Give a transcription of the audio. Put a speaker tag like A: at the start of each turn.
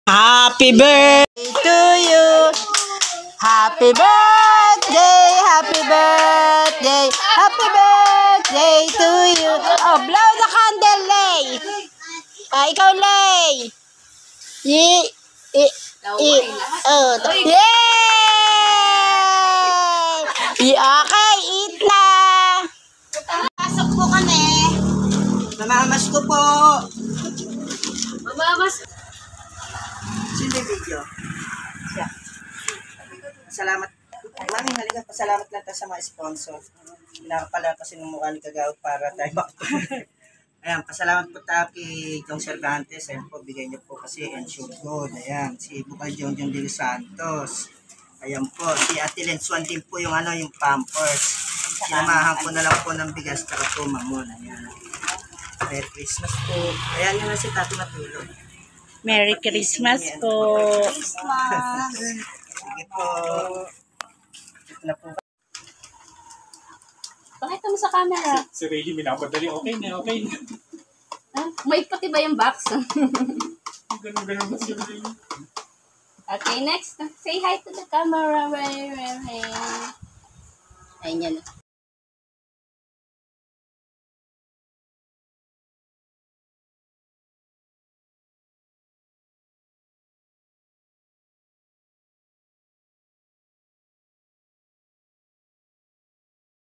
A: Happy birthday to you. Happy birthday, happy birthday, happy birthday to you. Oh, blow the candle, Lay. Ikaw, Lay. Oh, yay! Okay, eat na. Pasok po kami. Mamamas ko po. Mamamas. Sino yung video? Siya. Salamat. Maraming halika. Pasalamat lang tayo sa mga sponsor. Pinakapala kasi ng mukha ni Kagawad para tayo makapag. Ayan, pasalamat po tayo kay Jong Cervantes. Ayan po, bigay niyo po kasi Ensure Gold. Ayan, si Bukay Jong de los Santos. Ayan po, si Ate Lenswan din po yung yung Pampers. Sinamahan ko na lang po ng bigas tsaka po mamon. Ayan. Merry Christmas po. Ayan yun na si Tato Matulog.
B: Merry Christmas po.
A: Christmas. Sige po. Ito na po.
B: Pakita mo sa camera.
C: Si Rayleigh minapadali. Okay na, okay na.
B: May pati ba yung box?
C: Ganun ba si Rayleigh?
B: Okay, next. Say hi to the camera. Ayun yan.